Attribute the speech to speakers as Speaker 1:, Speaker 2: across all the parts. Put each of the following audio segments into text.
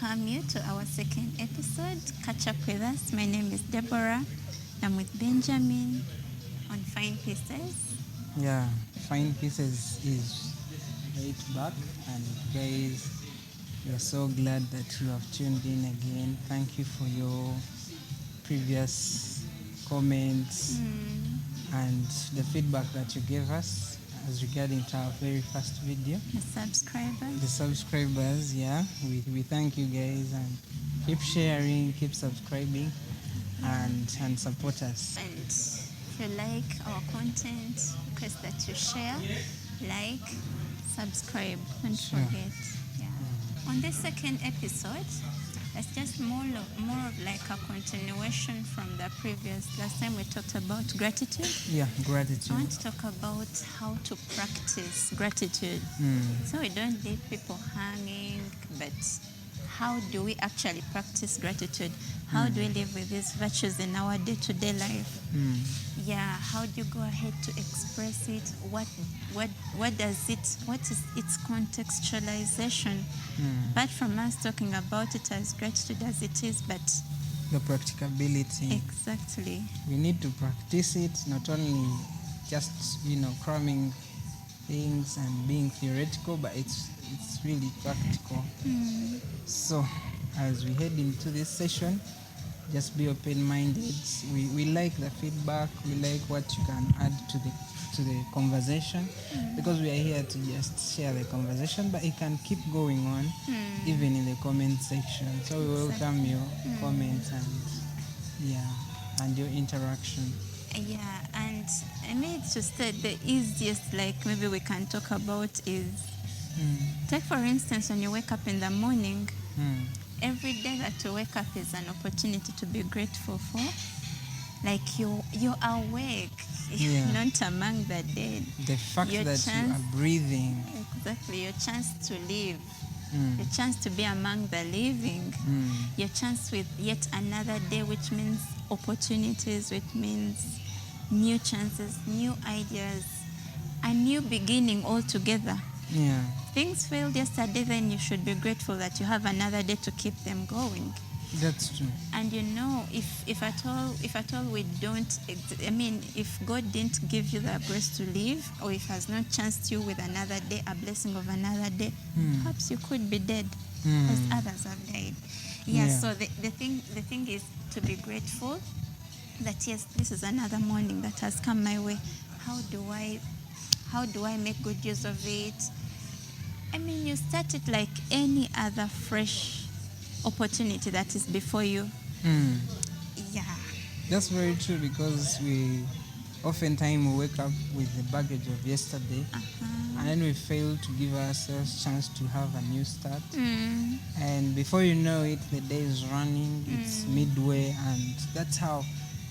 Speaker 1: welcome you to our second episode. Catch up with us. My name is Deborah. I'm with Benjamin on Fine Pieces.
Speaker 2: Yeah, Fine Pieces is right back, and guys, we are so glad that you have tuned in again. Thank you for your previous comments and the feedback that you gave us as regarding to our very first video.
Speaker 1: The subscribers.
Speaker 2: The subscribers, yeah, we thank you guys, and keep sharing, keep subscribing, and support us.
Speaker 1: And if you like our content, request that you share, like, subscribe. Don't
Speaker 2: Sure.
Speaker 1: forget. Yeah. On this second episode, it's just more of like a continuation from the previous. Last time we talked about gratitude.
Speaker 2: Yeah,
Speaker 1: I
Speaker 2: gratitude.
Speaker 1: want to talk about how to practice gratitude. So we don't leave people hanging, but how do we actually practice gratitude? How do we live with these virtues in our day-to-day life? Yeah, how do you go ahead to express it? What is its contextualization? But from us talking about it as gratitude as it is, but
Speaker 2: The practicability.
Speaker 1: exactly.
Speaker 2: We need to practice it, not only just cramming things and being theoretical, but it's really practical. So as we head into this session, just be open-minded. We like the feedback. We like what you can add to the conversation, because we are here to just share the conversation, but it can keep going on even in the comment section. So we welcome your comments and your interaction.
Speaker 1: Yeah, and I mean, to start, the easiest, like maybe we can talk about is, take for instance, when you wake up in the morning, every day that you wake up is an opportunity to be grateful for. Like you're awake,
Speaker 2: Yeah.
Speaker 1: not among the dead.
Speaker 2: The fact
Speaker 1: Your
Speaker 2: that you
Speaker 1: chance-
Speaker 2: are breathing.
Speaker 1: Exactly, your chance to live, your chance to be among the living, your chance with yet another day, which means opportunities, which means new chances, new ideas, a new beginning altogether.
Speaker 2: Yeah.
Speaker 1: Things failed yesterday, then you should be grateful that you have another day to keep them going.
Speaker 2: That's true.
Speaker 1: And if at all we don't, if God didn't give you the grace to live, or if has not chanced you with another day, a blessing of another day, perhaps you could be dead, as others have died. Yeah.
Speaker 2: Yeah.
Speaker 1: So the thing is to be grateful that yes, this is another morning that has come my way. How do I make good use of it? I mean, you start it like any other fresh opportunity that is before you. Yeah.
Speaker 2: That's very true, because we oftentimes we wake up with the baggage of yesterday, and then we fail to give ourselves chance to have a new start. And before you know it, the day is running, it's midway, and that's how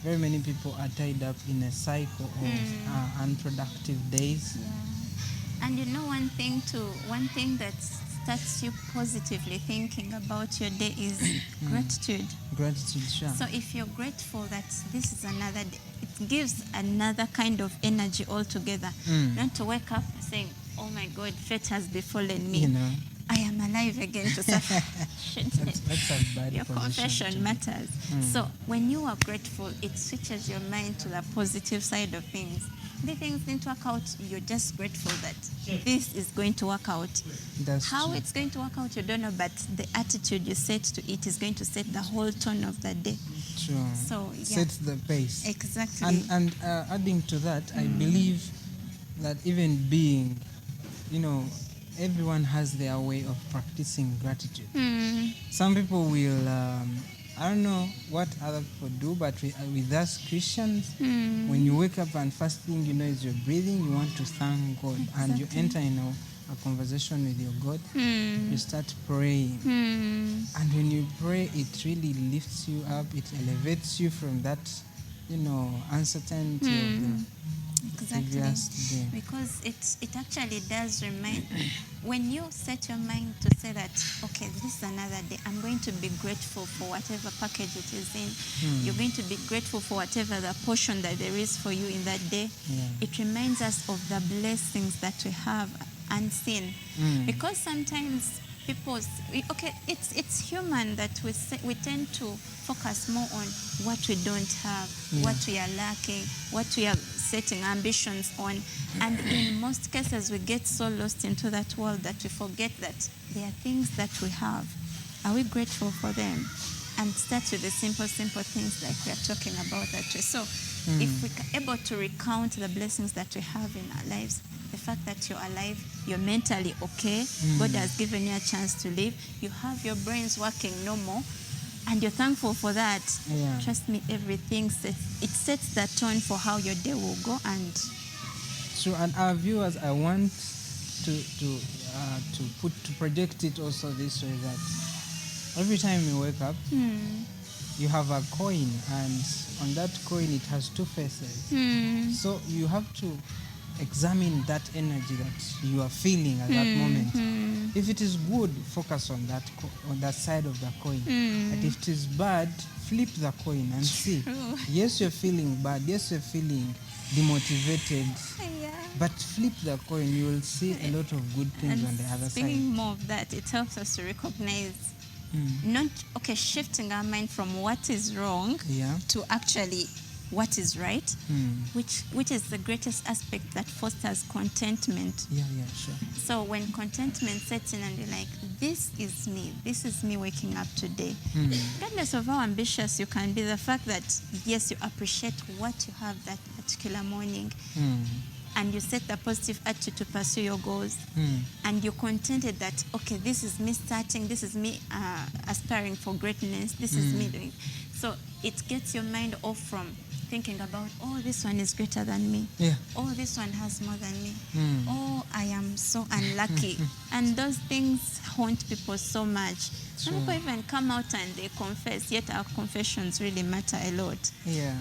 Speaker 2: very many people are tied up in a cycle of unproductive days.
Speaker 1: Yeah. And you know one thing that starts you positively thinking about your day is gratitude.
Speaker 2: Gratitude, sure.
Speaker 1: So if you're grateful that this is another day, it gives another kind of energy altogether. Not to wake up saying, oh my God, fate has befallen me. I am alive again to suffer.
Speaker 2: That's a bad
Speaker 1: Your
Speaker 2: position to
Speaker 1: confession
Speaker 2: be.
Speaker 1: matters. So when you are grateful, it switches your mind to the positive side of things. The things didn't work out, you're just grateful that this is going to work out.
Speaker 2: That's
Speaker 1: How
Speaker 2: true.
Speaker 1: it's going to work out, you don't know, but the attitude you set to it is going to set the whole tone of the day.
Speaker 2: True.
Speaker 1: So, yeah.
Speaker 2: Sets the pace.
Speaker 1: Exactly.
Speaker 2: And adding to that, I believe that even being, everyone has their way of practicing gratitude. Some people will, I don't know what other people do, but with us Christians, when you wake up and first thing you know is you're breathing, you want to thank God, and you enter in a conversation with your God. You start praying, and when you pray, it really lifts you up. It elevates you from that, uncertainty of the
Speaker 1: Exactly.
Speaker 2: previous day.
Speaker 1: Because it actually does remind, when you set your mind to say that, okay, this is another day, I'm going to be grateful for whatever package it is in. You're going to be grateful for whatever the portion that there is for you in that day.
Speaker 2: Yeah.
Speaker 1: It reminds us of the blessings that we have unseen. Because sometimes okay, it's human that we tend to focus more on what we don't have, what we are lacking, what we are setting ambitions on, and in most cases we get so lost into that world that we forget that there are things that we have. Are we grateful for them? And start with the simple things like we are talking about that way. So if we're able to recount the blessings that we have in our lives, the fact that you're alive, you're mentally okay, God has given you a chance to live, you have your brains working normal, and you're thankful for that, trust me, everything sets the tone for how your day will go. And
Speaker 2: so, and our viewers, I want to project it also this way, that every time you wake up, you have a coin, and on that coin it has two faces. So you have to examine that energy that you are feeling at that moment. If it is good, focus on that side of the coin. But if it is bad, flip the coin and see. Yes, you're feeling bad. Yes, you're feeling demotivated. But flip the coin, you will see a lot of good things
Speaker 1: and
Speaker 2: on the other side.
Speaker 1: Speaking more of that, it helps us to recognize shifting our mind from what is wrong to actually what is right, which is the greatest aspect that fosters contentment.
Speaker 2: Sure.
Speaker 1: So when contentment sets in and you're like, this is me waking up today, regardless of how ambitious you can be, the fact that yes, you appreciate what you have that particular morning, and you set the positive attitude to pursue your goals, and you're contented that, okay, this is me starting, this is me aspiring for greatness, this is me doing. So it gets your mind off from thinking about, oh, this one is greater than me. Oh, this one has more than me. Oh, I am so unlucky. And those things haunt people so much. Some people even come out and they confess, yet our confessions really matter a lot.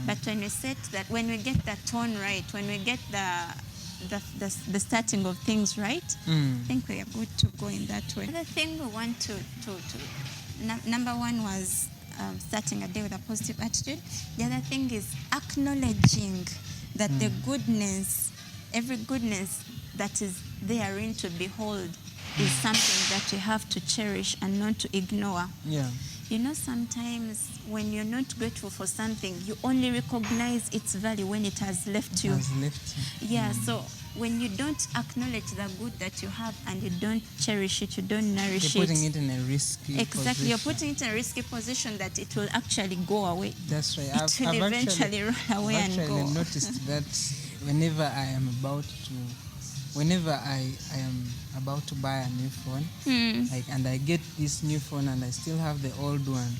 Speaker 1: But when we set that, when we get the tone right, when we get the starting of things right, I think we are good to go in that way. The thing we want to number one was starting a day with a positive attitude. The other thing is acknowledging that the goodness, every goodness that is therein to behold, is something that we have to cherish and not to ignore. You know, sometimes when you're not grateful for something, you only recognize its value when it has left you. So when you don't acknowledge the good that you have and you don't cherish it, you don't nourish
Speaker 2: you're putting it in a risky position.
Speaker 1: You're putting it in a risky position that it will actually go away.
Speaker 2: That's right.
Speaker 1: It will eventually run away and go.
Speaker 2: I've noticed that whenever I am about to buy a new phone, and I get this new phone and I still have the old one,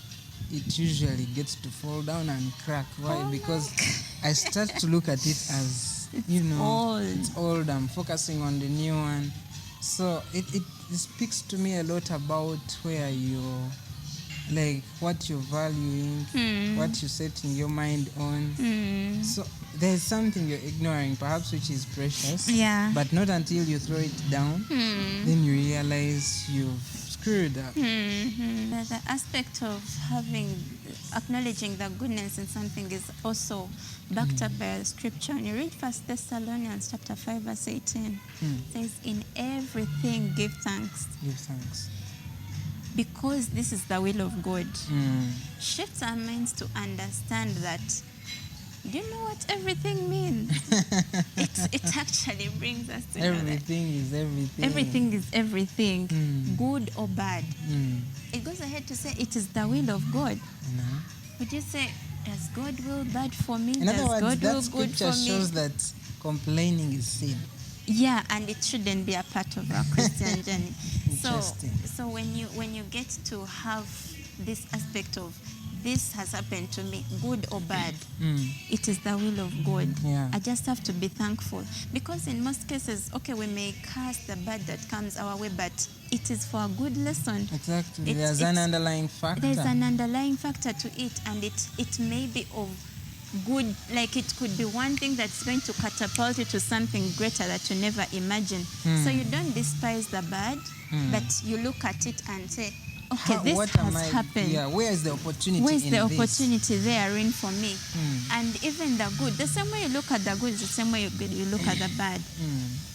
Speaker 2: it usually gets to fall down and crack. Why? Because I start to look at it as, it's old. I'm focusing on the new one. So it speaks to me a lot about where you're, like, what you're valuing, what you're setting your mind on. So there's something you're ignoring, perhaps, which is precious. But not until you throw it down, then you realize you've screwed up.
Speaker 1: The aspect of acknowledging the goodness in something is also backed up by scripture. When you read 1 Thessalonians chapter 5, verse 18, it says, in everything give thanks.
Speaker 2: Give thanks.
Speaker 1: Because this is the will of God. Shifts our minds to understand that, do you know what everything means? It actually brings us to
Speaker 2: everything is everything.
Speaker 1: Everything is everything, good or bad. It goes ahead to say it is the will of God. Would you say, does God will bad for me?
Speaker 2: In other words,
Speaker 1: God
Speaker 2: that
Speaker 1: will good
Speaker 2: scripture
Speaker 1: for me?
Speaker 2: shows that complaining is sin.
Speaker 1: Yeah, and it shouldn't be a part of our Christian journey.
Speaker 2: Interesting.
Speaker 1: So when you get to have this aspect of, this has happened to me, good or bad, it is the will of God. I just have to be thankful. Because in most cases, okay, we may cast the bad that comes our way, but it is for a good lesson.
Speaker 2: Exactly. There's an underlying factor.
Speaker 1: There's an underlying factor to it, and it may be of good, like it could be one thing that's going to catapult you to something greater that you never imagined. So you don't despise the bad, but you look at it and say, okay, this has happened.
Speaker 2: Yeah, where is the opportunity?
Speaker 1: Where is the opportunity therein for me? And even the good, the same way you look at the good is the same way you look at the bad.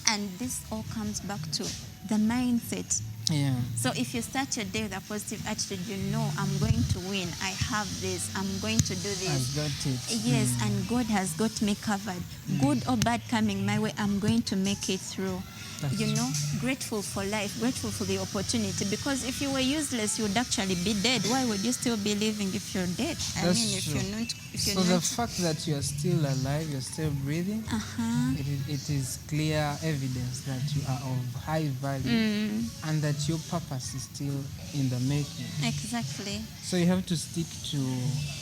Speaker 1: And this all comes back to the mindset.
Speaker 2: Yeah.
Speaker 1: So if you start your day with a positive attitude, you know, I'm going to win. I have this. I'm going to do
Speaker 2: I
Speaker 1: this.
Speaker 2: got it.
Speaker 1: Yes, and God has got me covered. Good or bad coming my way, I'm going to make it through.
Speaker 2: That's
Speaker 1: You know, grateful for life, grateful for the opportunity. Because if you were useless, you would actually be dead. Why would you still be living if you're dead?
Speaker 2: That's
Speaker 1: if
Speaker 2: true.
Speaker 1: you're not, if you're
Speaker 2: So the
Speaker 1: not,
Speaker 2: fact that you are still alive, you're still breathing, it is clear evidence that you are of high value and that your purpose is still in the making.
Speaker 1: exactly.
Speaker 2: So you have to stick to,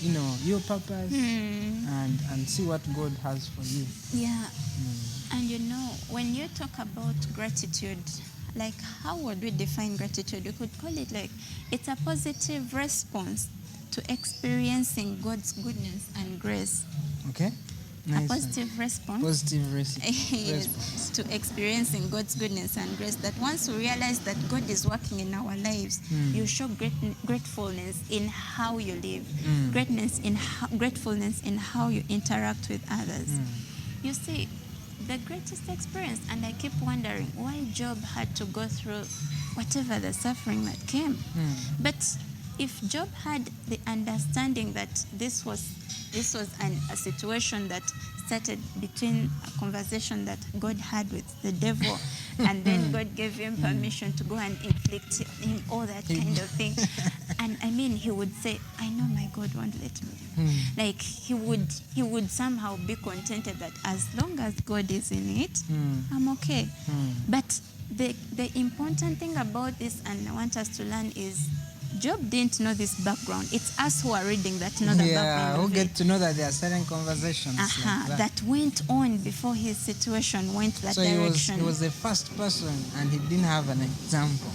Speaker 2: you know, your purpose and see what God has for you.
Speaker 1: Yeah. And you know, when you talk about gratitude, like how would we define gratitude? We could call it like it's a positive response to experiencing God's goodness and grace.
Speaker 2: Okay?
Speaker 1: A
Speaker 2: Nice.
Speaker 1: positive response.
Speaker 2: Positive
Speaker 1: Yes,
Speaker 2: response.
Speaker 1: to experiencing God's goodness and grace. That once we realize that God is working in our lives, you show gratefulness in how you live, gratefulness in how you interact with others. You see, the greatest experience, and I keep wondering why Job had to go through whatever the suffering that came. But if Job had the understanding that this was a situation that started between a conversation that God had with the devil, and then God gave him permission to go and inflict him all that kind of thing. And I mean, he would say, I know my God won't let me. Like he would somehow be contented that as long as God is in it, I'm okay. But the important thing about this, and I want us to learn, is Job didn't know this background. It's us who are reading that know the background
Speaker 2: Who
Speaker 1: of
Speaker 2: get
Speaker 1: it.
Speaker 2: to know that there are certain conversations like that.
Speaker 1: That went on before his situation went that
Speaker 2: So
Speaker 1: direction.
Speaker 2: he was the first person and he didn't have an example.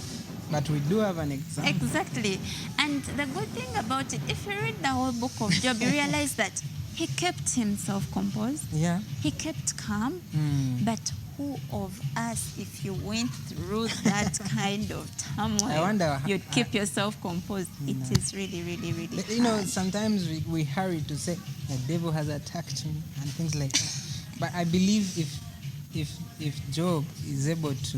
Speaker 2: But we do have an example.
Speaker 1: Exactly. And the good thing about it, if you read the whole book of Job, you realize that he kept himself composed.
Speaker 2: Yeah.
Speaker 1: He kept calm. But who of us, if you went through that kind of turmoil,
Speaker 2: I wonder
Speaker 1: you'd keep yourself composed? It is really, really, really
Speaker 2: You know,
Speaker 1: hard.
Speaker 2: sometimes we hurry to say the devil has attacked me and things like that. But I believe if Job is able to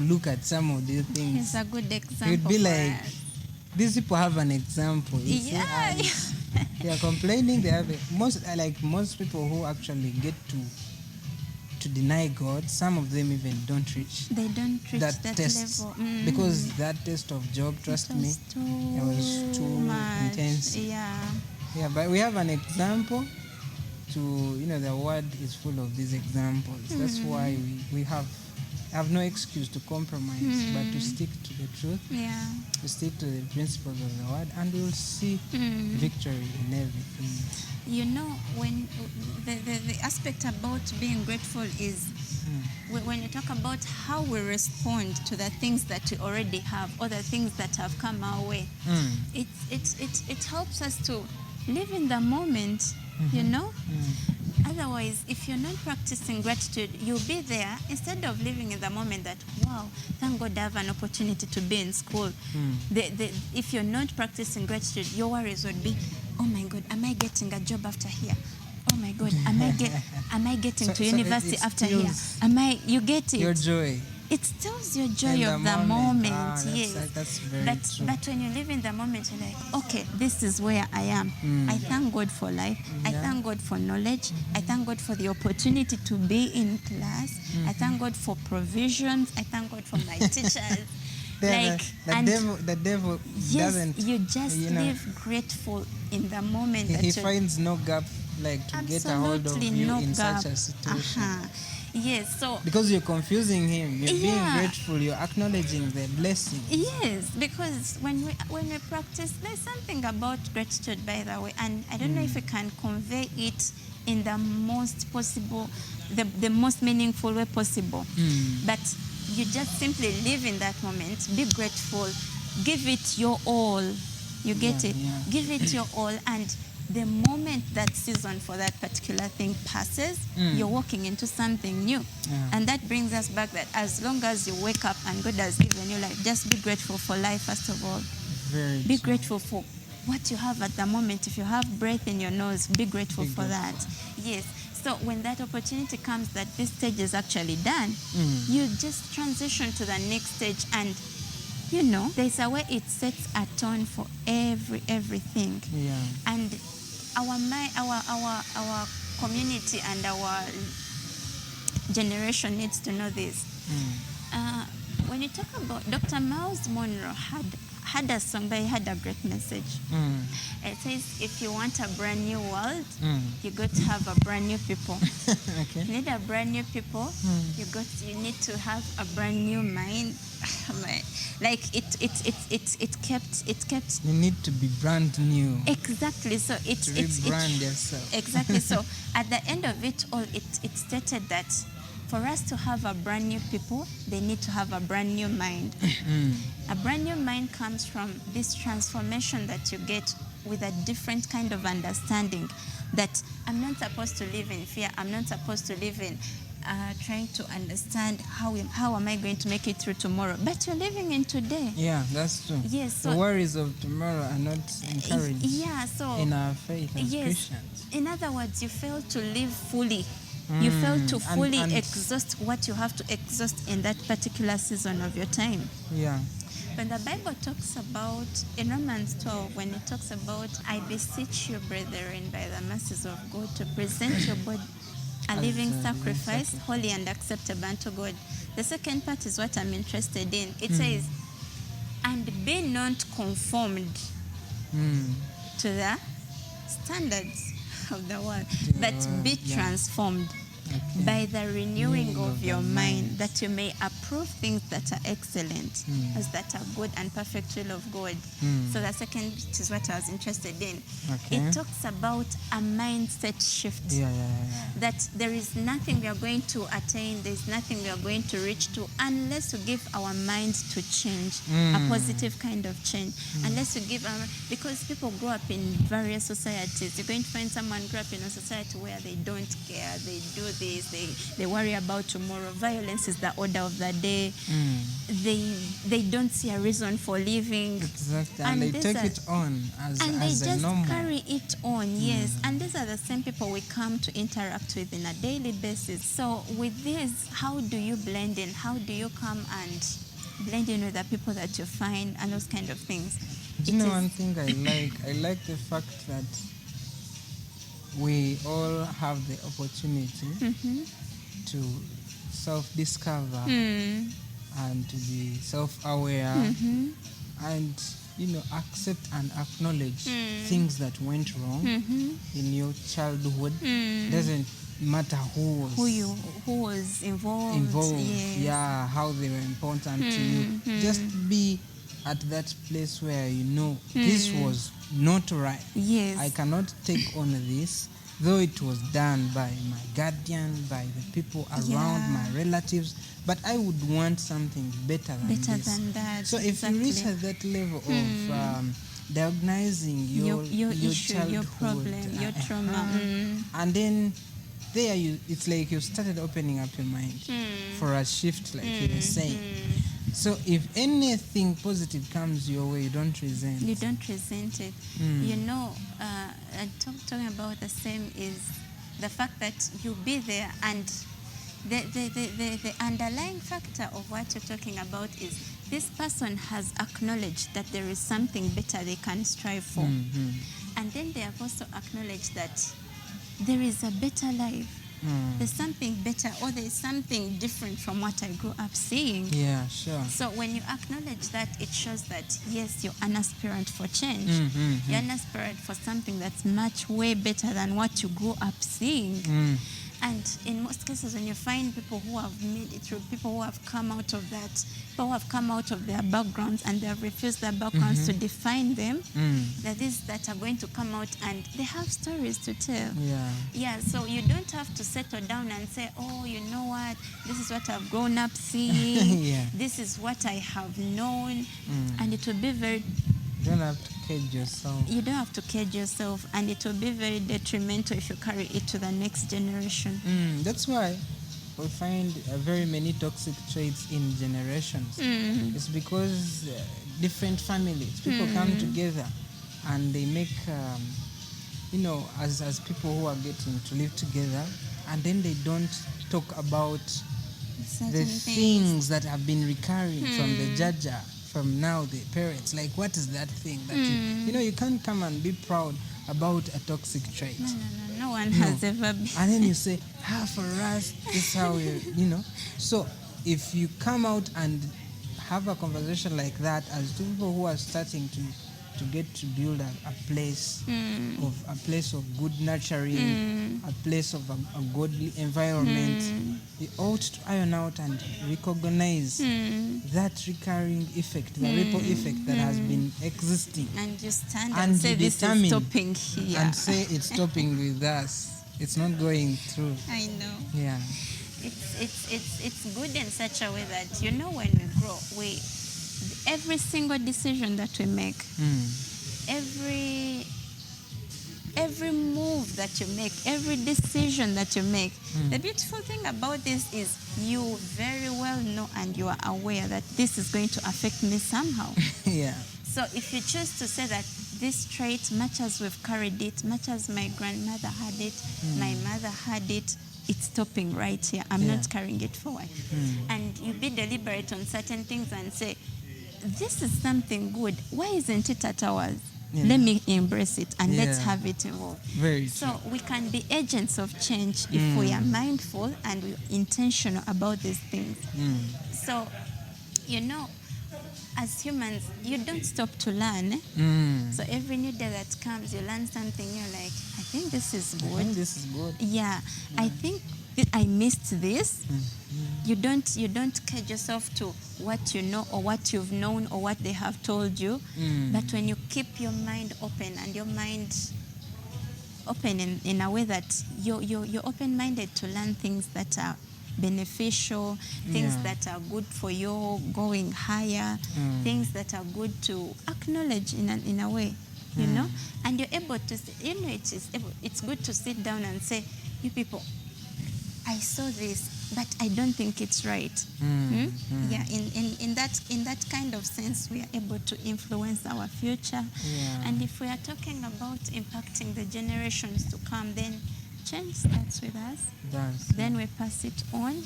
Speaker 2: look at some of these
Speaker 1: He's
Speaker 2: things,
Speaker 1: a good example.
Speaker 2: you'd be
Speaker 1: for
Speaker 2: like,
Speaker 1: us.
Speaker 2: these people have an example. You see,
Speaker 1: Yeah.
Speaker 2: and they are complaining. They have most people who actually get to deny God. Some of them even don't reach
Speaker 1: They don't reach
Speaker 2: that
Speaker 1: that
Speaker 2: test
Speaker 1: level.
Speaker 2: because that test of Job, trust me, it was too
Speaker 1: much.
Speaker 2: intense.
Speaker 1: Yeah.
Speaker 2: Yeah, but we have an example to, you know, the word is full of these examples. That's why we have no excuse to compromise, but to stick to the truth,
Speaker 1: Yeah.
Speaker 2: to stick to the principles of the word, and we'll see victory in everything.
Speaker 1: You know, when the aspect about being grateful is when you talk about how we respond to the things that we already have or the things that have come our way, it helps us to live in the moment, you know? Otherwise, if you're not practicing gratitude, you'll be there instead of living in the moment that, wow, thank God I have an opportunity to be in school. If you're not practicing gratitude, your worries would be, oh my God, am I getting a job after here? Oh my God, am I getting to university
Speaker 2: it
Speaker 1: after here?
Speaker 2: steals
Speaker 1: You get it?
Speaker 2: Your joy.
Speaker 1: It steals your joy
Speaker 2: In
Speaker 1: of the moment.
Speaker 2: Yes. That's very true.
Speaker 1: But when you live in the moment, you're like, okay, this is where I am. I thank God for life. I thank God for knowledge. I thank God for the opportunity to be in class. I thank God for provisions. I thank God for my teachers.
Speaker 2: The devil
Speaker 1: Yes,
Speaker 2: doesn't.
Speaker 1: you just live grateful in the moment.
Speaker 2: He finds no gap to get a hold of you
Speaker 1: no
Speaker 2: in
Speaker 1: gap.
Speaker 2: such a situation.
Speaker 1: Yes, so
Speaker 2: Because you're confusing him, you're being
Speaker 1: Yeah.
Speaker 2: grateful, you're acknowledging the blessing.
Speaker 1: yes, because when we practice, there's something about gratitude, by the way, and I don't know if we can convey it in the most possible, the most meaningful way possible. But you just simply live in that moment, be grateful, give it your all. You get it?
Speaker 2: Yeah.
Speaker 1: Give it your all, and the moment that season for that particular thing passes, you're walking into something new.
Speaker 2: Yeah.
Speaker 1: And that brings us back that as long as you wake up and God has given you life, just be grateful for life, first of all.
Speaker 2: Very
Speaker 1: Be
Speaker 2: true.
Speaker 1: grateful for what you have at the moment. If you have breath in your nose, be grateful
Speaker 2: Be
Speaker 1: for that. Yes. So when that opportunity comes that this stage is actually done, you just transition to the next stage and you know, there's a way it sets a tone for everything.
Speaker 2: Yeah.
Speaker 1: And our community and our generation needs to know this. When you talk about Dr. Miles Monroe had a song, but he had a great message. It says, if you want a brand new world, you got to have a brand new people.
Speaker 2: Okay.
Speaker 1: You need a brand new people. You need to have a brand new mind. Like it kept.
Speaker 2: You need to be brand new.
Speaker 1: Exactly. So
Speaker 2: To rebrand yourself.
Speaker 1: Exactly. So at the end of it all, it stated that for us to have a brand new people, they need to have a brand new mind. A brand new mind comes from this transformation that you get with a different kind of understanding that I'm not supposed to live in fear. I'm not supposed to live in trying to understand how am I going to make it through tomorrow. But you're living in today.
Speaker 2: Yeah, that's true.
Speaker 1: Yes. So
Speaker 2: the worries of tomorrow are not encouraged
Speaker 1: so
Speaker 2: in our faith as
Speaker 1: yes.
Speaker 2: Christians.
Speaker 1: In other words, you fail to live fully. You fail to fully exhaust what you have to exhaust in that particular season of your time.
Speaker 2: Yeah.
Speaker 1: When the Bible talks about, in Romans 12, when it talks about, I beseech you, brethren, by the mercies of God, to present your body a living sacrifice, holy and acceptable unto God. The second part is what I'm interested in. It says, and be not conformed to the standards of the world, but be transformed by the renewing of your mind, that you may approve things that are excellent, as that are good and perfect will of God. So the second bit is what I was interested in.
Speaker 2: Okay.
Speaker 1: It talks about a mindset shift. That there is nothing we are going to attain, there is nothing we are going to reach to unless we give our minds to change, a positive kind of change. Unless we give because people grow up in various societies. You're going to find someone grow up in a society where they don't care, they do this, they worry about tomorrow. Violence is the order of the day. They don't see a reason for living.
Speaker 2: Exactly. And they take it on as
Speaker 1: and they just
Speaker 2: normal.
Speaker 1: carry it on. Yes. And these are the same people we come to interact with in a daily basis. So with this, how do you blend in? How do you come and blend in with the people that you find and those kind of things?
Speaker 2: Do you know one thing I like? I like the fact that we all have the opportunity to self-discover and to be self-aware and, accept and acknowledge things that went wrong in your childhood. Doesn't matter who
Speaker 1: was involved. Yes.
Speaker 2: Yeah, how they were important to you. Just be at that place where this was not right.
Speaker 1: Yes.
Speaker 2: I cannot take on this, though it was done by my guardian, by the people around, my relatives, but I would want something better than this.
Speaker 1: That.
Speaker 2: So if you reach at that level of diagnosing your
Speaker 1: issue,
Speaker 2: childhood,
Speaker 1: your problem, your trauma,
Speaker 2: and then there it's like you started opening up your mind for a shift, like you were saying. So if anything positive comes your way, you don't resent.
Speaker 1: You don't resent it. Talking about the same is the fact that you be there, and the underlying factor of what you're talking about is this person has acknowledged that there is something better they can strive for. And then they have also acknowledged that there is a better life. There's something better, or there's something different from what I grew up seeing.
Speaker 2: Yeah, sure.
Speaker 1: So when you acknowledge that, it shows that, yes, you're an aspirant for change. You're an aspirant for something that's much way better than what you grew up seeing. And in most cases, when you find people who have made it through, people who have come out of that, people who have come out of their backgrounds and they have refused their backgrounds to define them, that is that are going to come out and they have stories to tell. Yeah, so you don't have to settle down and say, oh, you know what, this is what I've grown up seeing, this is what I have known, and it will be very...
Speaker 2: You don't have to cage yourself.
Speaker 1: You don't have to cage yourself, and it will be very detrimental if you carry it to the next generation.
Speaker 2: That's why we find very many toxic traits in generations. It's because different families, people come together and they make, as people who are getting to live together, and then they don't talk about the things that have been recurring from the Jaja from now the parents, like what is that thing that you know, you can't come and be proud about a toxic trait.
Speaker 1: No one has ever been.
Speaker 2: And then you say, for us, this is how you know. So if you come out and have a conversation like that as two people who are starting to get to build a place of good nurturing, a place of a godly environment, you ought to iron out and recognize that recurring effect, the ripple effect that has been existing.
Speaker 1: And you stand and say this is stopping here.
Speaker 2: And say it's stopping with us. It's not going through.
Speaker 1: I know.
Speaker 2: Yeah.
Speaker 1: It's good in such a way that, you know, when we grow, every single decision that we make, every move that you make, every decision that you make, the beautiful thing about this is you very well know and you are aware that this is going to affect me somehow.
Speaker 2: Yeah.
Speaker 1: So if you choose to say that this trait, much as we've carried it, much as my grandmother had it, my mother had it, it's stopping right here. I'm not carrying it forward. And you be deliberate on certain things and say, this is something good. Why isn't it at ours? Let me embrace it and let's have it evolve.
Speaker 2: Very
Speaker 1: so
Speaker 2: true.
Speaker 1: we can be agents of change if we are mindful and we're intentional about these things. So, you know, as humans, you don't stop to learn. So every new day that comes, you learn something. You're like, I think this is good.
Speaker 2: I think this is good.
Speaker 1: Yeah, I think I missed this. You don't cage yourself to what you know or what you've known or what they have told you. But when you keep your mind open and your mind open in a way that you're open-minded to learn things that are beneficial, things that are good for you going higher, things that are good to acknowledge in a way, you know, and you're able to, you know, it's good to sit down and say, you people, I saw this, but I don't think it's right. Yeah, in that kind of sense, we are able to influence our future. And if we are talking about impacting the generations to come, then change starts with us. Then we pass it on.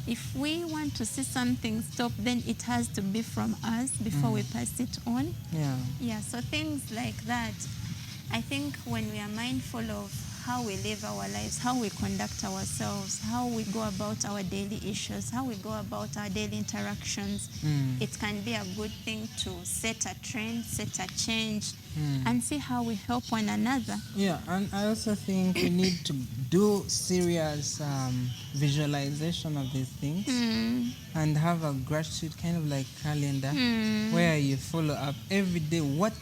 Speaker 1: If we want to see something stop, then it has to be from us before we pass it on. Yeah, so things like that. I think when we are mindful of how we live our lives, how we conduct ourselves, how we go about our daily issues, how we go about our daily interactions, it can be a good thing to set a trend, set a change, and see how we help one another.
Speaker 2: Yeah, and I also think we need to do serious visualization of these things and have a gratitude kind of like calendar where you follow up every day. What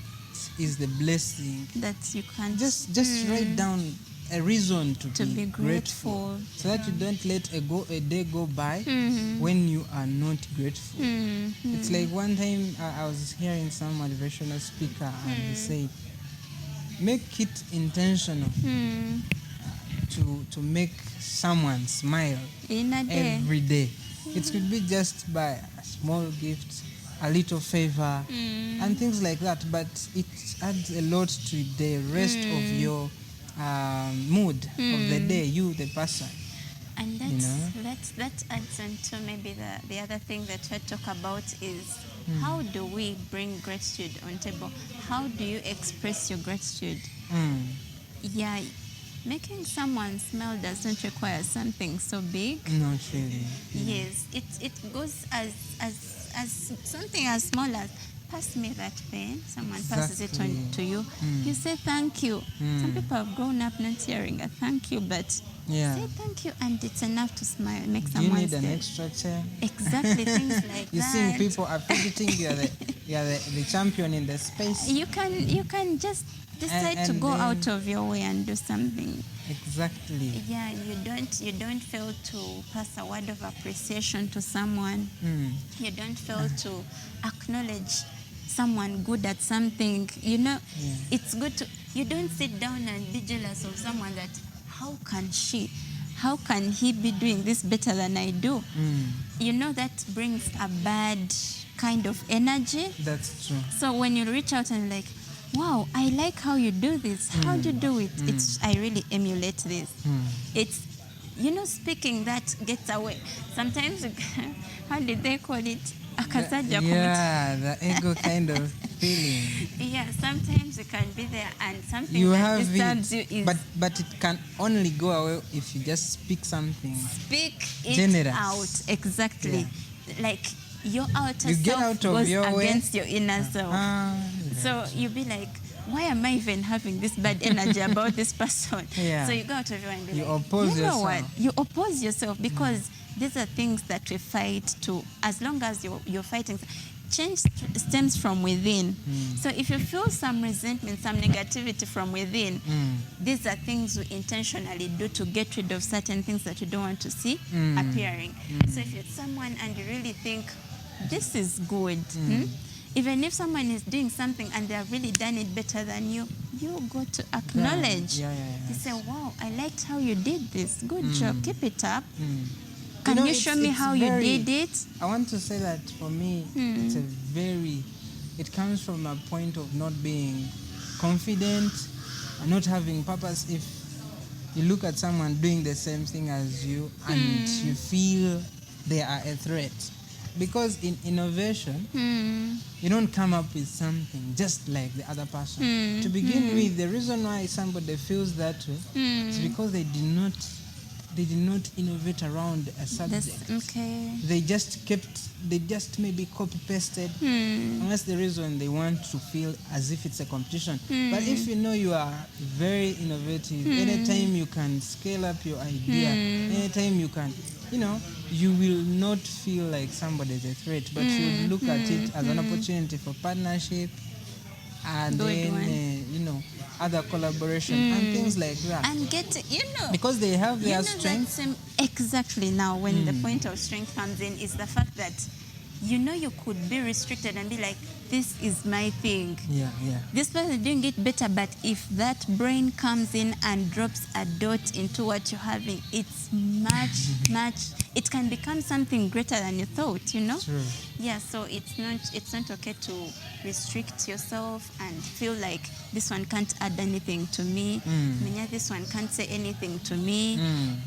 Speaker 2: is the blessing
Speaker 1: that you can
Speaker 2: just write down a reason to be grateful, so that you don't let a day go by when you are not grateful. It's like one time I was hearing some motivational speaker and he said, make it intentional to make someone smile
Speaker 1: in a day.
Speaker 2: Every day. It could be just by a small gift, a little favor, and things like that, but it adds a lot to the rest of your mood of the day, you, the person.
Speaker 1: And that adds on to maybe the other thing that we talk about is how do we bring gratitude on table? How do you express your gratitude? Yeah, making someone smile doesn't require something so big.
Speaker 2: Not really.
Speaker 1: Yes, it goes as something as small as pass me that pen. Someone passes it on to you. You say thank you. Some people have grown up not hearing a thank you, but say thank you, and it's enough to smile, make someone.
Speaker 2: You need an extra chair.
Speaker 1: Exactly, things like
Speaker 2: you
Speaker 1: that.
Speaker 2: Seeing people appreciating you are the champion in the space.
Speaker 1: You can just decide to go out of your way and do something.
Speaker 2: Exactly.
Speaker 1: Yeah, you don't fail to pass a word of appreciation to someone. You don't fail to acknowledge someone good at something. You know, it's good to, you don't sit down and be jealous of someone that, how can he be doing this better than I do? You know, that brings a bad kind of energy.
Speaker 2: That's true.
Speaker 1: So when you reach out and like, wow, I like how you do this. How do you do it? I really emulate this. It's, you know, speaking that gets away. Sometimes, how did they call it? akasajja
Speaker 2: Yeah, the ego kind of feeling.
Speaker 1: yeah, sometimes it can be there, and something
Speaker 2: You
Speaker 1: that
Speaker 2: have
Speaker 1: disturbs
Speaker 2: it,
Speaker 1: you is
Speaker 2: but it can only go away if you just speak something.
Speaker 1: speak it
Speaker 2: Generous.
Speaker 1: out. Exactly. Like your outer
Speaker 2: You get
Speaker 1: self
Speaker 2: out of
Speaker 1: goes
Speaker 2: your way.
Speaker 1: against your inner self. So you be like, why am I even having this bad energy about this person?
Speaker 2: Yeah.
Speaker 1: So you go out of your way and be
Speaker 2: You
Speaker 1: like,
Speaker 2: oppose
Speaker 1: you know what?
Speaker 2: yourself.
Speaker 1: You oppose yourself because these are things that we fight to. As long as you're fighting, change stems from within. So if you feel some resentment, some negativity from within, these are things we intentionally do to get rid of certain things that you don't want to see appearing. So if you're someone and you really think this is good, even if someone is doing something and they have really done it better than you, you go to acknowledge.
Speaker 2: Yeah.
Speaker 1: You say, wow, I liked how you did this. Good job. Keep it up.
Speaker 2: You
Speaker 1: Can
Speaker 2: know,
Speaker 1: you show me
Speaker 2: it's
Speaker 1: how
Speaker 2: very-
Speaker 1: you did it?
Speaker 2: I want to say that for me, it comes from a point of not being confident and not having purpose. If you look at someone doing the same thing as you and you feel they are a threat, because in innovation, you don't come up with something just like the other person. To begin with, the reason why somebody feels that way is because they did not innovate around a subject.
Speaker 1: Okay.
Speaker 2: They just maybe copy pasted, unless the reason they want to feel as if it's a competition. But if you know you are very innovative, anytime you can scale up your idea, anytime you can, you will not feel like somebody is a threat, but you look at it as an opportunity for partnership and
Speaker 1: Good
Speaker 2: then
Speaker 1: one.
Speaker 2: other collaboration and things like that.
Speaker 1: And get,
Speaker 2: Because they have their
Speaker 1: that
Speaker 2: strengths.
Speaker 1: exactly now when the point of strength comes in is the fact that you could be restricted and be like, this is my thing.
Speaker 2: Yeah.
Speaker 1: This person is doing it better, but if that brain comes in and drops a dot into what you're having, it's much, it can become something greater than you thought,
Speaker 2: True.
Speaker 1: Yeah, so it's not okay to restrict yourself and feel like this one can't add anything to me. Manya, this one can't say anything to me.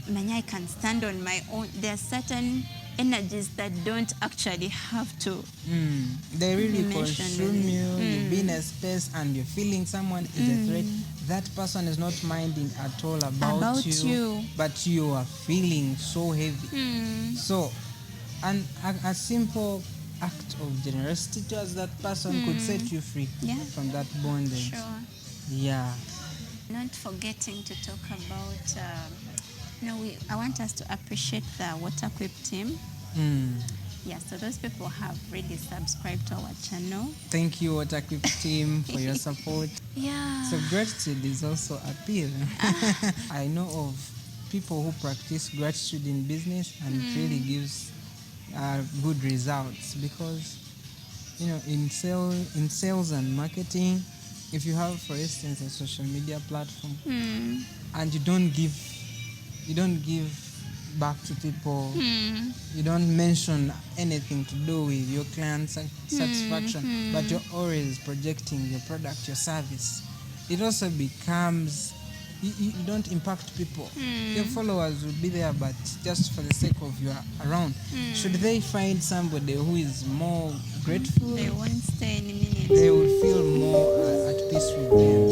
Speaker 1: Manya, I can stand on my own. There are certain energies that don't actually have to.
Speaker 2: They really
Speaker 1: mentioned
Speaker 2: consume
Speaker 1: really.
Speaker 2: you. You be in a space and you're feeling someone is a threat. That person is not minding at all about you, but you are feeling so heavy. So, and a simple act of generosity towards that person could set you free from that bondage.
Speaker 1: Sure.
Speaker 2: Yeah.
Speaker 1: Not forgetting to talk about, I want us to appreciate the WaterQuip team. Yeah, so those people have really subscribed to our channel.
Speaker 2: Thank you, WaterQuip team, for your support.
Speaker 1: Yeah.
Speaker 2: So gratitude is also a pill. I know of people who practice gratitude in business and it really gives good results, because in sales and marketing, if you have, for instance, a social media platform and you don't give back to people, you don't mention anything to do with your client satisfaction, but you're always projecting your product, your service, it also becomes, you don't impact people. Your followers will be there, but just for the sake of you are around. Should they find somebody who is more grateful,
Speaker 1: They won't stay any minute.
Speaker 2: they will feel more at peace with them.